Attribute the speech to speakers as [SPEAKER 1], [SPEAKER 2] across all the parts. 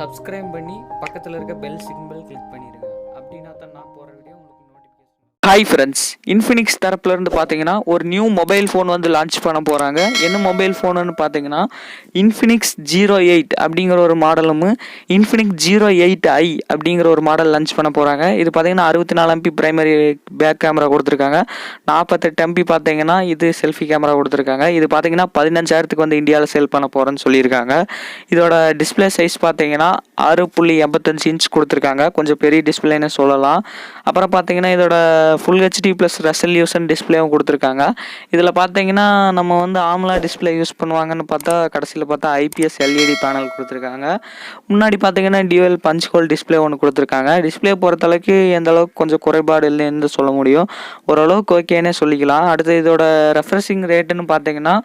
[SPEAKER 1] Subscribe பண்ணி பக்கத்தில் இருக்க பெல் சிம்பிள் கிளிக் பண்ணிடுங்க. அப்படின்னா தான் நான் போகிற வீடியோ உங்களுக்கு நோட்டிஃபிகேஷன்.
[SPEAKER 2] ஹாய் ஃப்ரெண்ட்ஸ், இன்ஃபினிக்ஸ் தரப்புலேருந்து பார்த்தீங்கன்னா ஒரு நியூ மொபைல் ஃபோன் வந்து லான்ச் பண்ண போகிறாங்க. என்ன மொபைல் ஃபோனுன்னு பார்த்தீங்கன்னா இன்ஃபினிக்ஸ் 08 அப்படிங்கிற ஒரு மாடலும் இன்ஃபினிக்ஸ் 08i அப்படிங்கிற ஒரு மாடல் லான்ச் பண்ண போகிறாங்க. இது பார்த்தீங்கன்னா 64MP பிரைமரி பேக் கேமரா கொடுத்துருக்காங்க. 48MP பார்த்தீங்கன்னா இது செல்ஃபி கேமரா கொடுத்துருக்காங்க. இது பார்த்தீங்கன்னா 15,000க்கு வந்து இந்தியாவில் சேல் பண்ண போகிறேன்னு சொல்லியிருக்காங்க. இதோட டிஸ்பிளே சைஸ் பார்த்தீங்கன்னா 6.85 இன்ச் கொடுத்துருக்காங்க. கொஞ்சம் பெரிய டிஸ்பிளேன்னு சொல்லலாம். அப்புறம் பார்த்தீங்கன்னா இதோட ஃபுல் ஹெச்டி ப்ளஸ் ரெசல்யூஷன் டிஸ்பிளேவும் கொடுத்துருக்காங்க. இதில் பார்த்தீங்கன்னா நம்ம வந்து ஆம்லா டிஸ்பிளே யூஸ் பண்ணுவாங்கன்னு பார்த்தா கடைசியில் பார்த்தா ஐபிஎஸ் எல்இடி பேனல் கொடுத்துருக்காங்க. முன்னாடி பார்த்தீங்கன்னா டியூவல் பஞ்ச் ஹோல் டிஸ்பிளே ஒன்று கொடுத்துருக்காங்க. டிஸ்பிளே பொறுத்தளவுக்கு எந்த அளவுக்கு கொஞ்சம் குறைபாடு இல்லைன்னு சொல்ல முடியும், ஓரளவுக்கு ஓகேன்னே சொல்லிக்கலாம். அடுத்து இதோட ரெஃப்ரெஷிங் ரேட்டுன்னு பார்த்தீங்கன்னா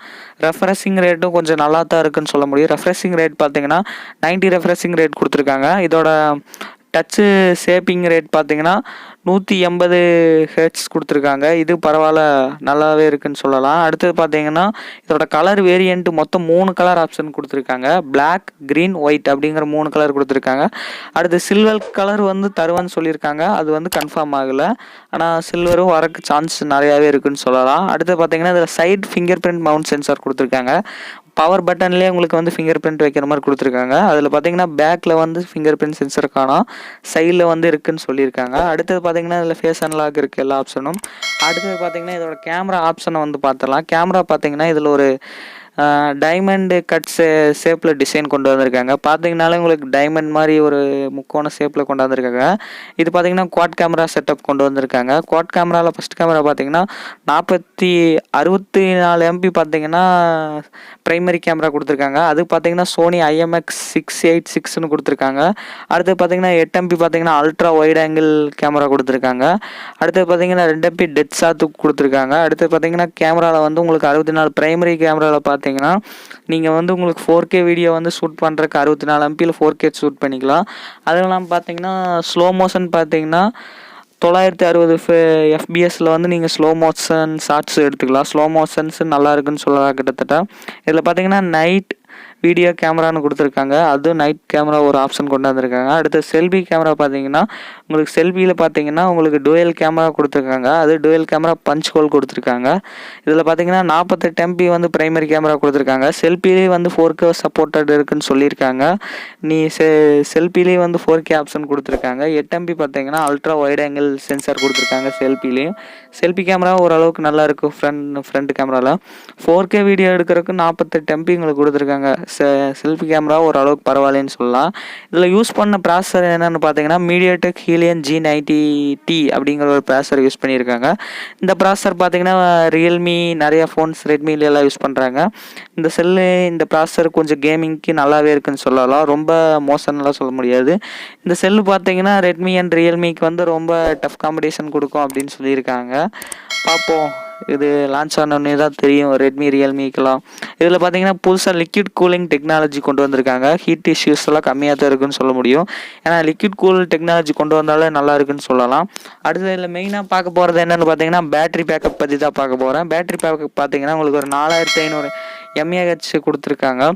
[SPEAKER 2] ரெஃப்ரெஷிங் ரேட்டும் கொஞ்சம் நல்லா தான் இருக்குன்னு சொல்ல முடியும். ரெஃப்ரெஷிங் ரேட் பார்த்தீங்கன்னா 90 ரெஃப்ரெஷிங் ரேட் கொடுத்துருக்காங்க. இதோட டச்சு ஷேப்பிங் ரேட் பார்த்தீங்கன்னா 180 ஹெர்ட்ஸ் கொடுத்துருக்காங்க. இது பரவாயில்ல, நல்லாவே இருக்குன்னு சொல்லலாம். அடுத்தது பார்த்தீங்கன்னா இதோட கலர் வேரியண்ட் மொத்தம் 3 கலர் ஆப்ஷன் கொடுத்துருக்காங்க. பிளாக், க்ரீன், ஒயிட் அப்படிங்கிற 3 கலர் கொடுத்துருக்காங்க. அடுத்து சில்வர் கலர் வந்து தருவான்னு சொல்லியிருக்காங்க. அது வந்து கன்ஃபார்ம் ஆகலை, ஆனால் சில்வரும் வரக்கு சான்ஸ் நிறையாவே இருக்குன்னு சொல்லலாம். அடுத்து பார்த்தீங்கன்னா இதில் side fingerprint mount sensor கொடுத்துருக்காங்க. பவர் பட்டன்லேயே உங்களுக்கு வந்து ஃபிங்கர் பிரிண்ட் வைக்கிற மாதிரி கொடுத்துருக்காங்க. அதில் பார்த்தீங்கன்னா பேக்கில் வந்து ஃபிங்கர் பிரிண்ட் சென்சர் காணும், சைடில் வந்து இருக்குதுன்னு சொல்லியிருக்காங்க. அடுத்தது பார்த்தீங்கன்னா இதில் ஃபேஸ் அன்லாக் இருக்குது எல்லா ஆப்ஷனும். அடுத்தது பார்த்தீங்கன்னா இதோட கேமரா ஆப்ஷனை வந்து பார்த்துடலாம். கேமரா பார்த்தீங்கன்னா இதில் ஒரு டைமண்டு கட் ஷேப்பில் டிசைன் கொண்டு வந்திருக்காங்க. பார்த்தீங்கனாலே உங்களுக்கு டைமண்ட் மாதிரி ஒரு முக்கோண ஷேப்பில் கொண்டு வந்திருக்காங்க. இது பார்த்தீங்கன்னா குவாட் கேமரா செட்டப் கொண்டு வந்திருக்காங்க. குவாட் கேமராவில் ஃபஸ்ட் கேமரா பார்த்தீங்கன்னா 64 MP பார்த்தீங்கன்னா ப்ரைமரி கேமரா கொடுத்துருக்காங்க. அது பார்த்தீங்கன்னா சோனி IMX686ன்னு கொடுத்துருக்காங்க. அடுத்து பார்த்தீங்கன்னா 8MP பார்த்தீங்கன்னா அல்ட்ரா வைட் ஆங்கிள் கேமரா கொடுத்துருக்காங்க. அடுத்து பார்த்தீங்கன்னா 2MP டெட் ஷாட் கொடுத்துருக்காங்க. அடுத்து பார்த்தீங்கன்னா கேமராவில் வந்து உங்களுக்கு 64 ப்ரைமரி கேமராவில் பார்த்தீங்கன்னா நீங்கள் வந்து உங்களுக்கு 4K வீடியோ வந்து ஷூட் பண்ணுறதுக்கு 64 MPயில் 4K ஷூட் பண்ணிக்கலாம். அதுவும் இல்லாமல் பார்த்தீங்கன்னா ஸ்லோ மோஷன் பார்த்தீங்கன்னா 960 FPSல வந்து நீங்கள் ஸ்லோ மோஷன் ஷார்ட்ஸ் எடுத்துக்கலாம். ஸ்லோ மோஷன்ஸ் நல்லா இருக்குன்னு சொல்லலாம். கிட்டத்தட்ட இதில் பார்த்தீங்கன்னா நைட் வீடியோ கேமரான்னு கொடுத்துருக்காங்க. அதுவும் நைட் கேமரா ஒரு ஆப்ஷன் கொண்டு வந்திருக்காங்க. அடுத்து செல்ஃபி கேமரா பார்த்தீங்கன்னா உங்களுக்கு செல்ஃபியில் பார்த்தீங்கன்னா உங்களுக்கு டுவெல் கேமரா கொடுத்துருக்காங்க. அது டுவெல் கேமரா பஞ்ச் ஹோல் கொடுத்துருக்காங்க. இதில் பார்த்தீங்கன்னா 48 MP வந்து பிரைமரி கேமரா கொடுத்துருக்காங்க. செல்ஃபிலே வந்து 4K சப்போர்ட்டட் இருக்குன்னு சொல்லியிருக்காங்க. செல்ஃபிலே வந்து 4K ஆப்ஷன் கொடுத்துருக்காங்க. 8MP பார்த்தீங்கன்னா அல்ட்ரா வைட் ஆங்கிள் சென்சார் கொடுத்துருக்காங்க. செல்ஃபிலேயும் செல்ஃபி கேமரா ஓரளவுக்கு நல்லா இருக்கும். ஃப்ரண்ட் கேமராவில் 4K வீடியோ எடுக்கிறதுக்கு 48 MP உங்களுக்கு கொடுத்துருக்காங்க. செல்ஃபி கேமரா ஓரளவுக்கு பரவாயில்லன்னு சொல்லலாம். இதில் யூஸ் பண்ண ப்ராசஸர் என்னென்னு பார்த்தீங்கன்னா மீடியாடெக் ஹீலியன் G90T அப்படிங்கிற ஒரு ப்ராசஸர் யூஸ் பண்ணியிருக்காங்க. இந்த ப்ராசஸர் பார்த்தீங்கன்னா ரியல்மி நிறைய ஃபோன்ஸ் ரெட்மிலாம் யூஸ் பண்ணுறாங்க. இந்த ப்ராசஸர் கொஞ்சம் கேமிங்க்கு நல்லாவே இருக்குன்னு சொல்லலாம். ரொம்ப மோசம்லாம் சொல்ல முடியாது. இந்த செல்லு பார்த்தீங்கன்னா ரெட்மி அண்ட் ரியல்மிக்கு வந்து ரொம்ப டஃப் காம்படிஷன் கொடுக்கும் அப்படின்னு சொல்லியிருக்காங்க. பார்ப்போம், இது லான்ச் ஆனோடனே தான் தெரியும் ரெட்மி ரியல்மிக்கெலாம். இதில் பார்த்தீங்கன்னா புதுசாக லிக்விட் கூலிங் டெக்னாலஜி கொண்டு வந்திருக்காங்க. ஹீட் இஷ்யூஸ் எல்லாம் கம்மியாக தான் இருக்குன்னு சொல்ல முடியும். ஏன்னா லிக்விட் கூல் டெக்னாலஜி கொண்டு வந்தாலே நல்லா இருக்குன்னு சொல்லலாம். அடுத்து இதில் மெயினாக பார்க்க போகிறது என்னென்னு பார்த்தீங்கன்னா பேட்டரி பேக்கப் பற்றி தான் பார்க்க போகிறேன். பேட்டரி பேக்கப் பார்த்தீங்கன்னா உங்களுக்கு ஒரு 4500 mAh கொடுத்துருக்காங்க.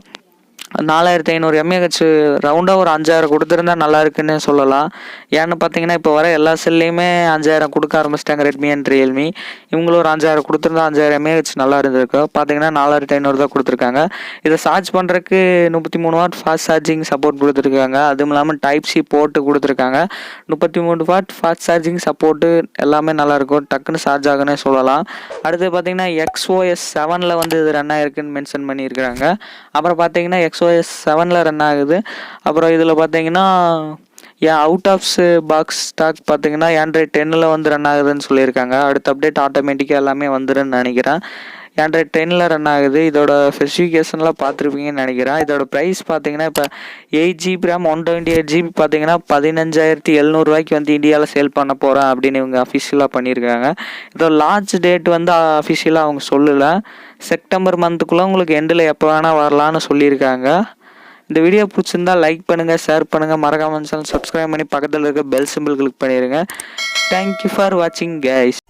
[SPEAKER 2] 4500 mAh ரவுண்டாக ஒரு 5000 கொடுத்துருந்தா நல்லா இருக்குன்னு சொல்லலாம். ஏன்னு பார்த்தீங்கன்னா இப்போ வர எல்லா செல்லையுமே 5000 கொடுக்க ஆரம்பிச்சிட்டாங்க ரெட்மி அண்ட் ரியல்மி. இவங்களும் ஒரு 5000 கொடுத்துருந்தா 5000 mAh நல்லா இருந்திருக்கு. பார்த்தீங்கன்னா 4500 தான் கொடுத்துருக்காங்க. இதை சார்ஜ் பண்ணுறதுக்கு 33 வாட் ஃபாஸ்ட் சார்ஜிங் சப்போர்ட் கொடுத்துருக்காங்க. அதுவும் இல்லாமல் டைப் சி போர்ட்டு கொடுத்துருக்காங்க. 33 வாட் ஃபாஸ்ட் சார்ஜிங் சப்போர்ட்டு எல்லாமே நல்லாயிருக்கும், டக்குன்னு சார்ஜ் ஆகுன்னு சொல்லலாம். அடுத்து பார்த்தீங்கன்னா XOS 7ல் வந்து இது ரன் ஆகிருக்குன்னு மென்ஷன் பண்ணியிருக்கிறாங்க. அப்புறம் பார்த்தீங்கன்னா XOS 7ல் ரன் ஆகுது. அப்புறம் இதில் பார்த்தீங்கன்னா அவுட் ஆஃப் பாக்ஸ் ஸ்டாக் பார்த்தீங்கன்னா Android 10ல் வந்து ரன் ஆகுதுன்னு சொல்லியிருக்காங்க. அடுத்த அப்டேட் ஆட்டோமேட்டிக்காக எல்லாமே வந்துருன்னு நினைக்கிறேன். Android 10ல் ரன் ஆகுது. இதோட ஸ்பெசிஃபிகேஷன்லாம் பார்த்துருப்பீங்கன்னு நினைக்கிறேன். இதோட ப்ரைஸ் பார்த்தீங்கன்னா இப்போ 8GB RAM 128GB பார்த்தீங்கன்னா 15,700 வந்து இந்தியாவில் சேல் பண்ண போகிறேன் அப்படின்னு இவங்க அஃபிஷியலாக பண்ணியிருக்காங்க. இதோட லான்ச் டேட் வந்து அஃபிஷியலாக அவங்க சொல்லலை. செப்டம்பர் மந்த்துக்குள்ளே உங்களுக்கு எண்டில் எப்போ வேணால் வரலான்னு சொல்லியிருக்காங்க. இந்த வீடியோ பிடிச்சிருந்தா லைக் பண்ணுங்கள், ஷேர் பண்ணுங்கள், மறக்காம சேனல் சப்ஸ்கிரைப் பண்ணி பக்கத்தில் இருக்க பெல் சிம்பிள் கிளிக் பண்ணிடுங்க. தேங்க்யூ ஃபார் வாட்சிங் கைஸ்.